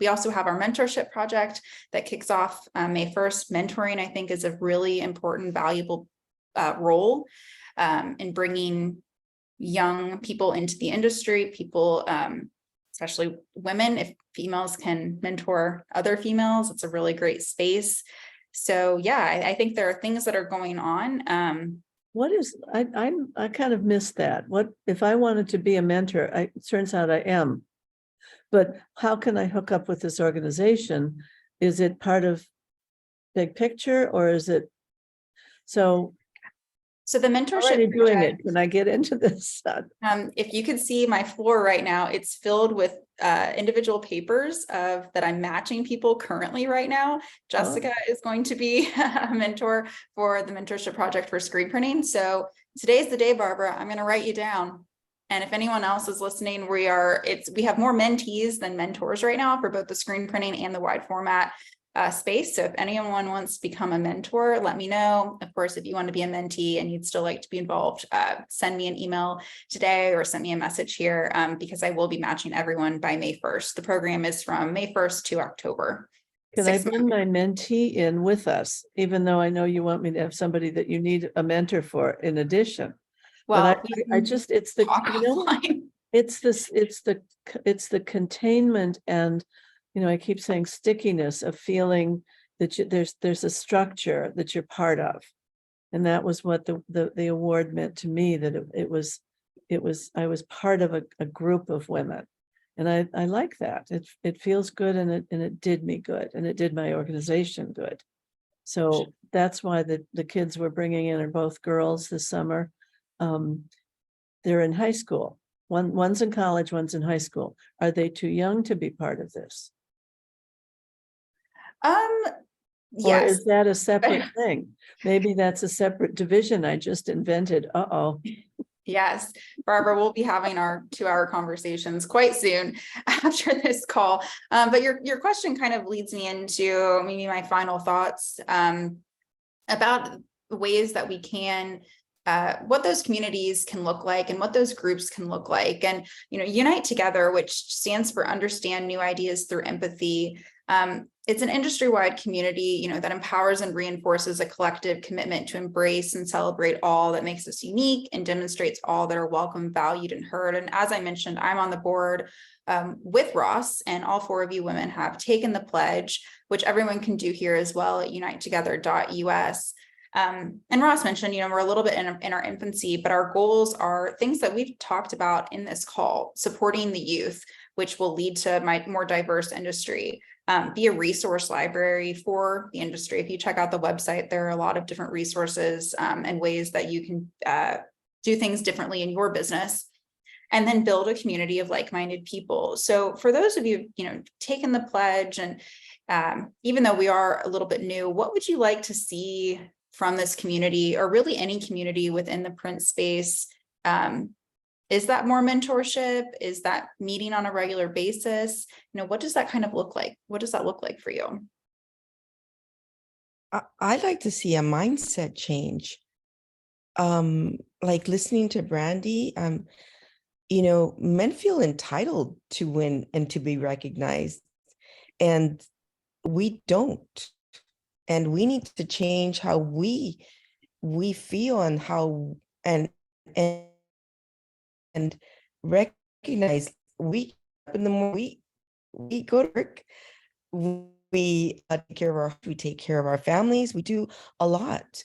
We also have our mentorship project that kicks off May 1st. Mentoring, I think, is a really important, valuable role in bringing young people into the industry, people, especially women. If females can mentor other females, it's a really great space. So yeah, I think there are things that are going on. What is, I kind of missed that. What if I wanted to be a mentor? It turns out I am, but how can I hook up with this organization? Is it part of Big Picture, or is it? So the mentorship already doing project, it. Can I get into this? if you could see my floor right now, it's filled with individual papers that I'm matching people currently right now. Jessica is going to be a mentor for the mentorship project for screen printing. So today's the day, Barbara. I'm going to write you down. And if anyone else is listening, we have more mentees than mentors right now for both the screen printing and the wide format space. So if anyone wants to become a mentor, let me know. Of course, if you want to be a mentee and you'd still like to be involved, send me an email today or send me a message here because I will be matching everyone by May 1st. The program is from May 1st to October. Can I bring my mentee in with us, even though I know you want me to have somebody that you need a mentor for in addition? Well, but it's the containment and, I keep saying stickiness of feeling that there's a structure that you're part of. And that was what the award meant to me, that I was part of a group of women. And I like that. It feels good, and it did me good, and it did my organization good. So that's why the kids we're bringing in are both girls this summer. They're in high school. One's in college, one's in high school. Are they too young to be part of this? Or yes. is that a separate thing? Maybe that's a separate division I just invented. Yes, Barbara, we'll be having our 2-hour conversations quite soon after this call. But your question kind of leads me into maybe my final thoughts about ways that we can what those communities can look like and what those groups can look like. And, Unite Together, which stands for Understand New Ideas Through Empathy. It's an industry-wide community, that empowers and reinforces a collective commitment to embrace and celebrate all that makes us unique and demonstrates all that are welcome, valued, and heard. And as I mentioned, I'm on the board with Ross, and all 4 of you women have taken the pledge, which everyone can do here as well at unitetogether.us. And Ross mentioned, we're a little bit in our infancy, but our goals are things that we've talked about in this call: supporting the youth, which will lead to my more diverse industry, be a resource library for the industry. If you check out the website, there are a lot of different resources and ways that you can do things differently in your business, and then build a community of like-minded people. So for those of you, taking the pledge, and even though we are a little bit new, what would you like to see from this community, or really any community within the print space? Is that more mentorship? Is that meeting on a regular basis? What does that kind of look like? What does that look like for you? I'd like to see a mindset change. Like listening to Brandy, men feel entitled to win and to be recognized, and we don't. And we need to change how we feel and how and recognize we in the more we go to work, we take care of our families. We do a lot.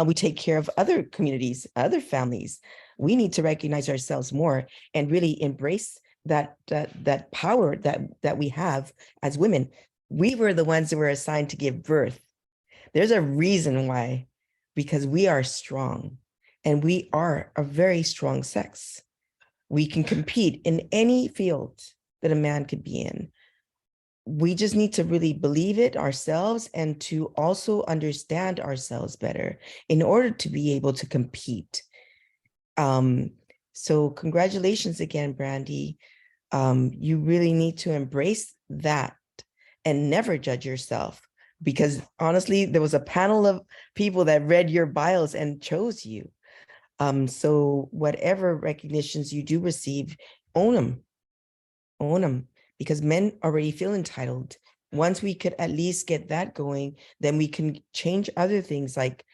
We take care of other communities, other families. We need to recognize ourselves more and really embrace that power that we have as women. We were the ones that were assigned to give birth. There's a reason why, because we are strong, and we are a very strong sex. We can compete in any field that a man could be in. We just need to really believe it ourselves, and to also understand ourselves better in order to be able to compete. So congratulations again, Brandy. You really need to embrace that and never judge yourself. Because honestly, there was a panel of people that read your bios and chose you. So whatever recognitions you do receive, own them, because men already feel entitled. Once we could at least get that going, then we can change other things, like,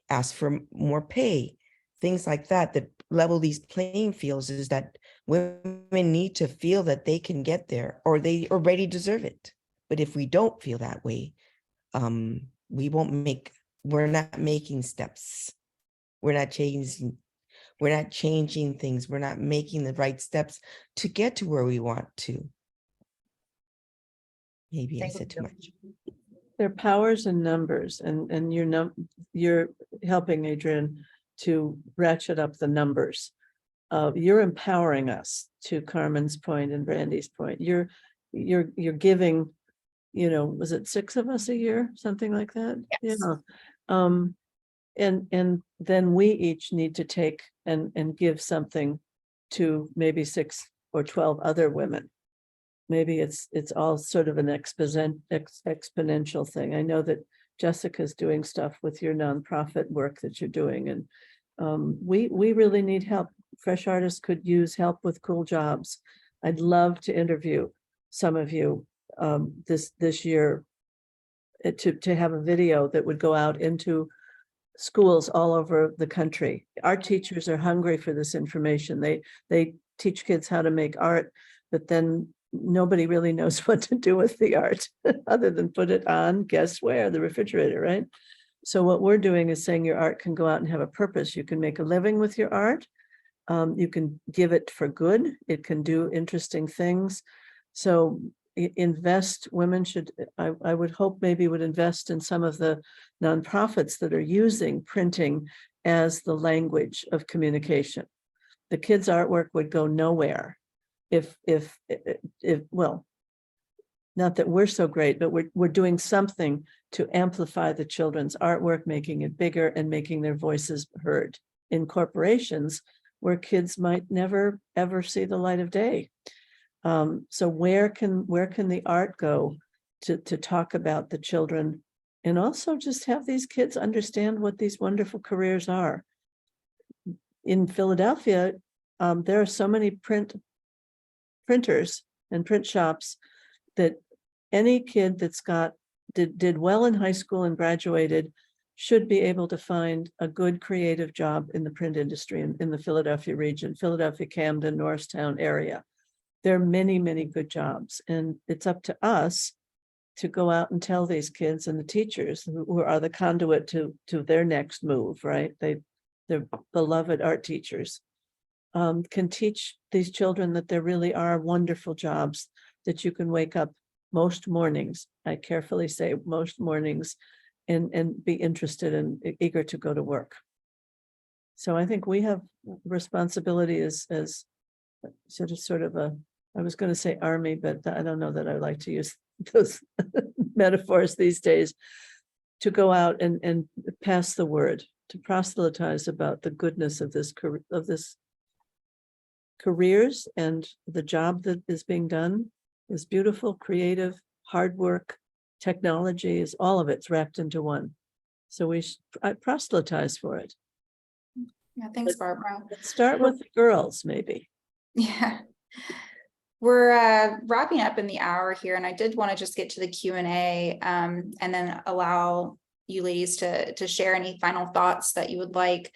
ask for more pay, things like that, that level these playing fields. Is that women need to feel that they can get there, or they already deserve it. But if we don't feel that way, we're not making steps. We're not changing things. We're not making the right steps to get to where we want to. Maybe I said too much. There are powers in numbers, and you're helping, Adrian, to ratchet up the numbers. You're empowering us, to Carmen's point and Brandy's point. You're giving, was it 6 of us a year, something like that? Yes. Yeah. And then we each need to take and give something to maybe 6 or 12 other women. Maybe it's all sort of an exponential thing. I know that Jessica's doing stuff with your nonprofit work that you're doing, and we really need help. Fresh Artists could use help with cool jobs. I'd love to interview some of you this year, to have a video that would go out into schools all over the country. Our teachers are hungry for this information. They teach kids how to make art, but then nobody really knows what to do with the art other than put it on, guess where, the refrigerator, right? So what we're doing is saying your art can go out and have a purpose. You can make a living with your art. You can give it for good. It can do interesting things. So invest, women should, I would hope maybe would invest in some of the nonprofits that are using printing as the language of communication. The kids' artwork would go nowhere if well, not that we're so great, but we're doing something to amplify the children's artwork, making it bigger and making their voices heard in corporations where kids might never ever see the light of day. So where can the art go to talk about the children, and also just have these kids understand what these wonderful careers are? in Philadelphia, there are so many printers and print shops that any kid that's did well in high school and graduated should be able to find a good creative job in the print industry in the Philadelphia region, Philadelphia, Camden, Norristown area. There are many, many good jobs, and it's up to us to go out and tell these kids and the teachers who are the conduit to their next move, right? They're beloved art teachers, can teach these children that there really are wonderful jobs that you can wake up most mornings. I carefully say most mornings, and be interested and eager to go to work. So I think we have responsibility as sort of a, I was going to say army, but I don't know that I like to use those metaphors these days, to go out and pass the word, to proselytize about the goodness of this careers, and the job that is being done is beautiful, creative, hard work, technology, is all of it's wrapped into one. So we proselytize for it. Yeah, thanks, Barbara. Let's start with the girls, maybe. Yeah. We're wrapping up in the hour here, and I did want to just get to the Q&A and then allow you ladies to share any final thoughts that you would like.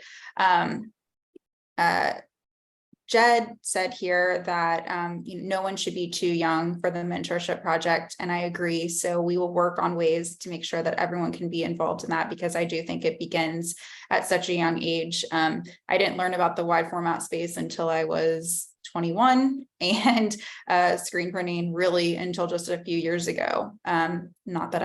Jed said here that no one should be too young for the mentorship project, and I agree. So we will work on ways to make sure that everyone can be involved in that, because I do think it begins at such a young age. I didn't learn about the wide format space until I was 21, and screen printing really until just a few years ago. Not that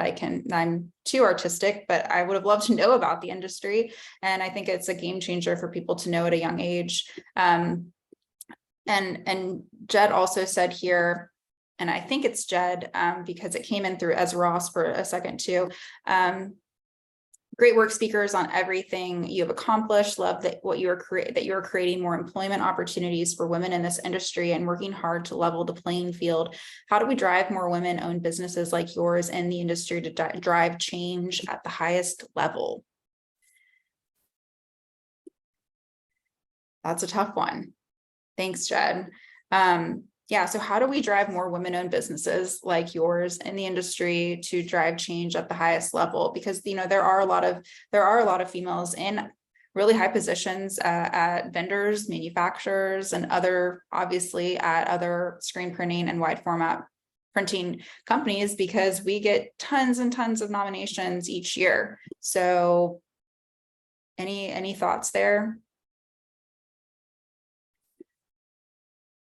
I'm too artistic, but I would have loved to know about the industry, and I think it's a game changer for people to know at a young age. And Jed also said here, and I think it's Jed because it came in through as Ross for a second too. Great work, speakers, on everything you have accomplished. Love that you are creating more employment opportunities for women in this industry and working hard to level the playing field. How do we drive more women-owned businesses like yours in the industry to drive change at the highest level? That's a tough one. Thanks, Jed. Yeah, so how do we drive more women-owned businesses like yours in the industry to drive change at the highest level? Because there are a lot of females in really high positions at vendors, manufacturers, and obviously at other screen printing and wide format printing companies, because we get tons and tons of nominations each year. So any thoughts there?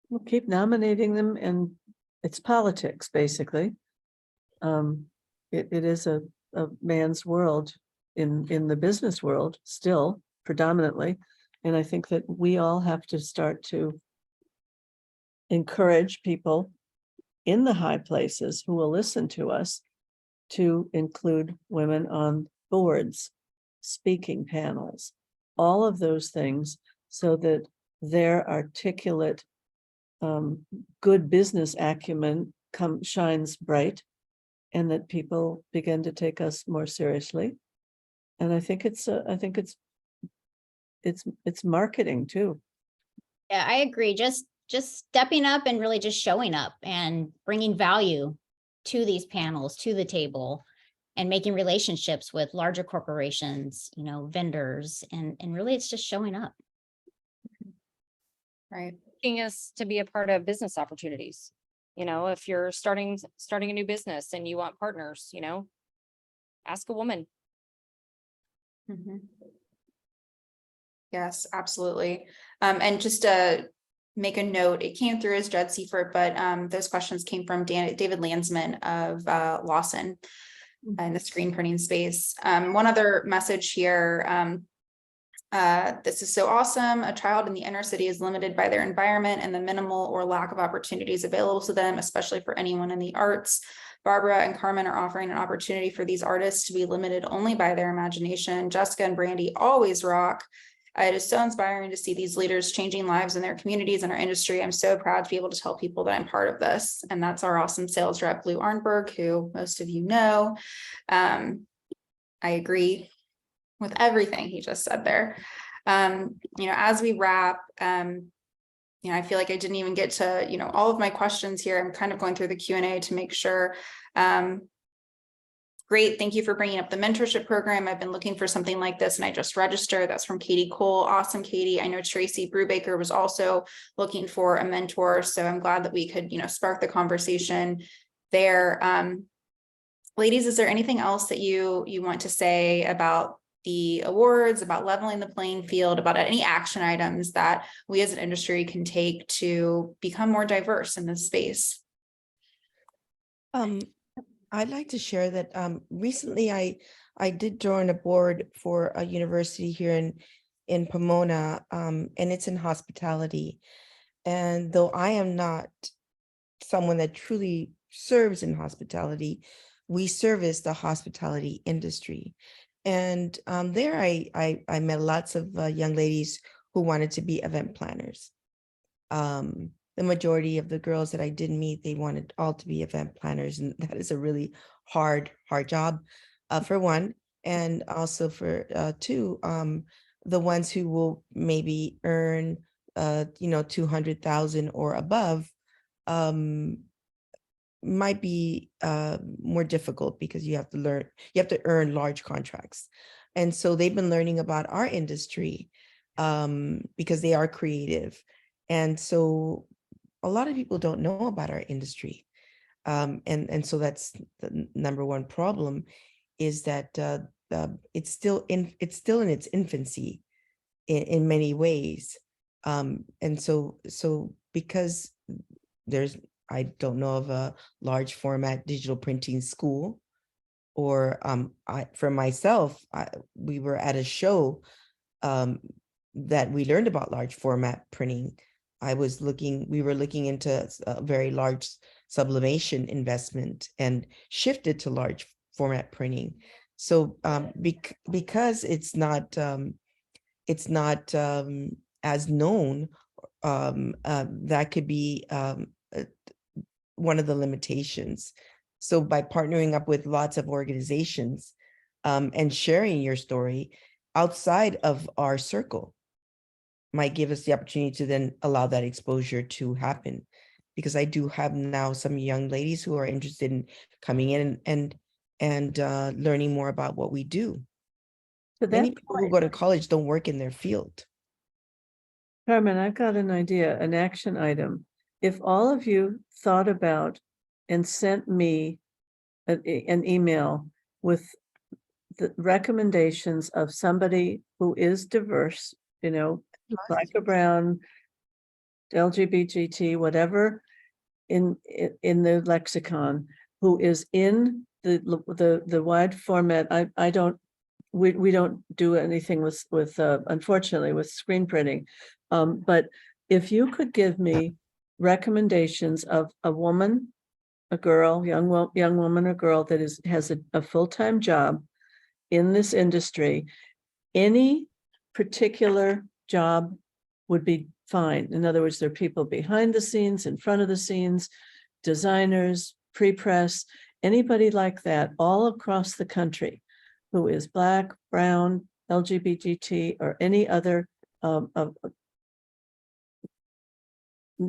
We'll keep nominating them, and it's politics, basically. It is a man's world in the business world still predominantly. And I think that we all have to start to encourage people in the high places who will listen to us to include women on boards, speaking panels, all of those things, so that their articulate good business acumen shines bright, and that people begin to take us more seriously. And I think it's marketing too. Yeah, I agree. Just stepping up and really just showing up and bringing value to these panels, to the table, and making relationships with larger corporations, vendors, and really it's just showing up. Right. Us to be a part of business opportunities. If you're starting a new business and you want partners, ask a woman. Mm-hmm. Yes, absolutely. And just to make a note, it came through as Jed Seifert, but those questions came from David Landsman of Lawson in the screen printing space. One other message here. This is so awesome. A child in the inner city is limited by their environment and the minimal or lack of opportunities available to them, especially for anyone in the arts. Barbara and Carmen are offering an opportunity for these artists to be limited only by their imagination. Jessica and Brandy always rock. It is so inspiring to see these leaders changing lives in their communities and our industry. I'm so proud to be able to tell people that I'm part of this. And that's our awesome sales rep, Lou Arnberg, who most of you know. I agree with everything he just said there. As we wrap, I feel like I didn't even get to, all of my questions here. I'm kind of going through the Q&A to make sure. Great. Thank you for bringing up the mentorship program. I've been looking for something like this and I just registered. That's from Katie Cole. Awesome, Katie. I know Tracy Brubaker was also looking for a mentor. So I'm glad that we could, spark the conversation there. Ladies, is there anything else that you want to say about the awards, about leveling the playing field, about any action items that we as an industry can take to become more diverse in this space? I'd like to share that recently I did join a board for a university here in Pomona, and it's in hospitality. And though I am not someone that truly serves in hospitality, we service the hospitality industry. And there I met lots of young ladies who wanted to be event planners. The majority of the girls that I did meet, they wanted all to be event planners. And that is a really hard job, for one. And also for two, the ones who will maybe earn, 200,000 or above, might be more difficult because you have to earn large contracts. And so they've been learning about our industry because they are creative. And so a lot of people don't know about our industry. And so that's the number one problem, is that it's still in its infancy in many ways. And so because I don't know of a large format digital printing school, or for myself, we were at a show that we learned about large format printing. We were looking into a very large sublimation investment and shifted to large format printing. So because it's not as known, that could be one of the limitations. So by partnering up with lots of organizations and sharing your story outside of our circle might give us the opportunity to then allow that exposure to happen. Because I do have now some young ladies who are interested in coming in and learning more about what we do. To that Many people who point, go to college don't work in their field. Carmen, I've got an idea, an action item. If all of you thought about and sent me an email with the recommendations of somebody who is diverse, Black or brown, LGBT, whatever, in the lexicon, who is in the wide format. We don't do anything with unfortunately with screen printing, but if you could give me recommendations of a woman, a girl, young woman or girl that has a full-time job in this industry, any particular job would be fine. In other words, there are people behind the scenes, in front of the scenes, designers, pre-press, anybody like that all across the country who is Black, brown, LGBT, or any other,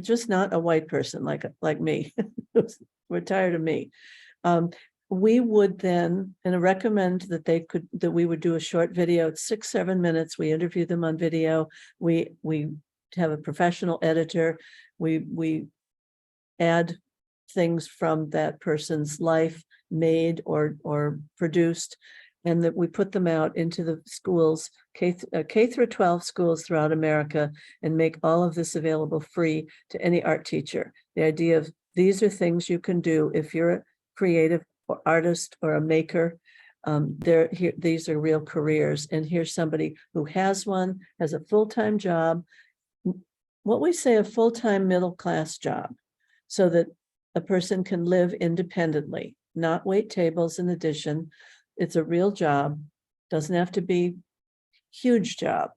just not a white person like me. We're tired of me. We would then, and I recommend that we would do a short video. It's 6-7 minutes. We interview them on video. We have a professional editor. We add things from that person's life, made or produced, and that we put them out into the schools, K through 12 schools throughout America, and make all of this available free to any art teacher. The idea of these are things you can do if you're a creative or artist or a maker. These are real careers, and here's somebody who has a full-time job, what we say a full-time middle-class job, so that a person can live independently, not wait tables in addition. It's a real job, doesn't have to be huge job.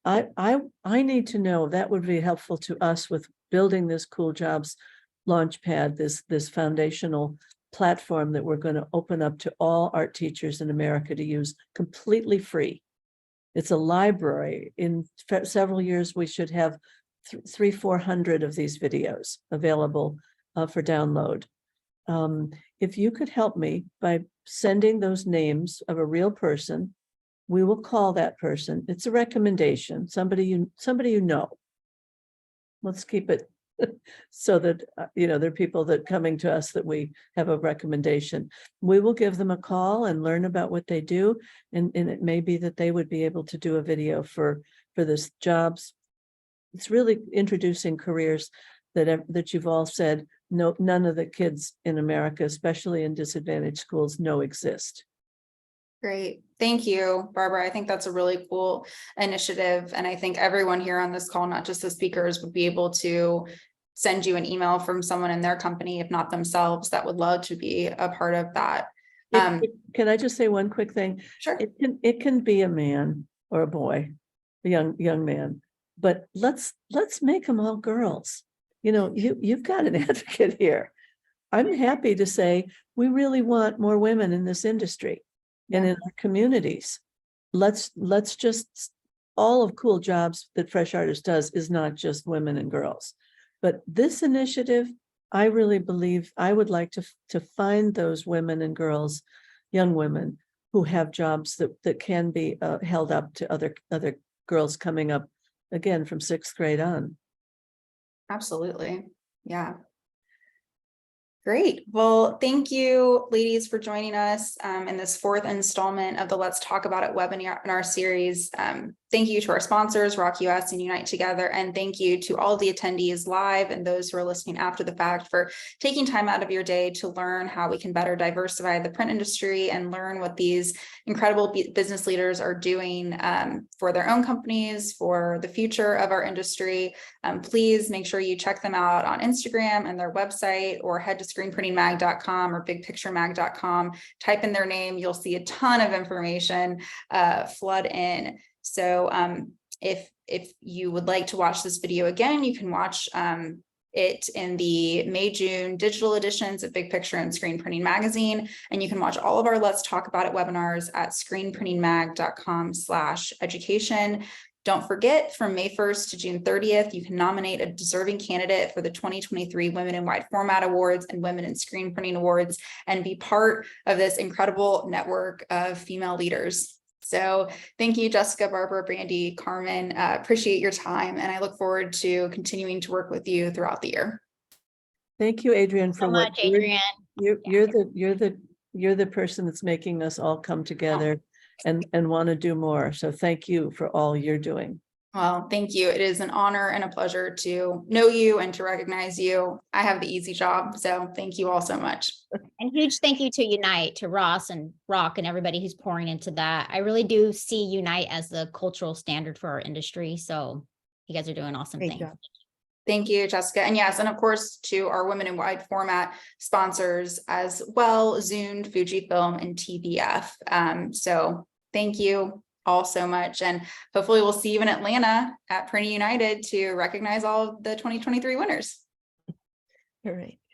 I need to know. That would be helpful to us with building this Cool Jobs Launchpad, this foundational platform that we're going to open up to all art teachers in America to use completely free. It's a library. In several years, we should have 400 of these videos available for download. If you could help me by sending those names of a real person, we will call that person. It's a recommendation, somebody you know. Let's keep it so that, there are people that coming to us that we have a recommendation. We will give them a call and learn about what they do. And it may be that they would be able to do a video for this jobs. It's really introducing careers that you've all said, no, none of the kids in America, especially in disadvantaged schools, know exist. Great. Thank you, Barbara. I think that's a really cool initiative. And I think everyone here on this call, not just the speakers, would be able to send you an email from someone in their company, if not themselves, that would love to be a part of that. Can I just say one quick thing? Sure. It can be a man or a boy, a young man, but let's make them all girls. You've got an advocate here. I'm happy to say we really want more women in this industry and in our communities. Let's just, all of Cool Jobs that Fresh Artist does is not just women and girls, but this initiative, I really believe I would like to find those women and girls, young women who have jobs that can be held up to other girls coming up again from 6th grade on. Absolutely. Yeah. Great. Well, thank you, ladies, for joining us in this 4th installment of the Let's Talk About It webinar in our series. Thank you to our sponsors, Rock US and Unite Together, and thank you to all the attendees live and those who are listening after the fact for taking time out of your day to learn how we can better diversify the print industry and learn what these incredible business leaders are doing for their own companies, for the future of our industry. Please make sure you check them out on Instagram and their website, or head to screenprintingmag.com or bigpicturemag.com. Type in their name, you'll see a ton of information flood in. So if you would like to watch this video again, you can watch it in the May-June digital editions of Big Picture and Screen Printing Magazine. And you can watch all of our Let's Talk About It webinars at screenprintingmag.com/education. Don't forget, from May 1st to June 30th, you can nominate a deserving candidate for the 2023 Women in Wide Format Awards and Women in Screen Printing Awards and be part of this incredible network of female leaders. So thank you, Jessica, Barbara, Brandy, Carmen. Appreciate your time, and I look forward to continuing to work with you throughout the year. Thank you, Adrienne, for So what much, Adrienne. you're the person that's making us all come together and want to do more. So thank you for all you're doing. Well, thank you. It is an honor and a pleasure to know you and to recognize you. I have the easy job, so thank you all so much. And huge thank you to Unite, to Ross and Rock and everybody who's pouring into that. I really do see Unite as the cultural standard for our industry. So you guys are doing awesome Great things. job. Thank you, Jessica. And yes, and of course to our Women in Wide Format sponsors as well, Zune, Fujifilm, and TBF. So thank you all so much. And hopefully we'll see you in Atlanta at Printing United to recognize all of the 2023 winners. All right.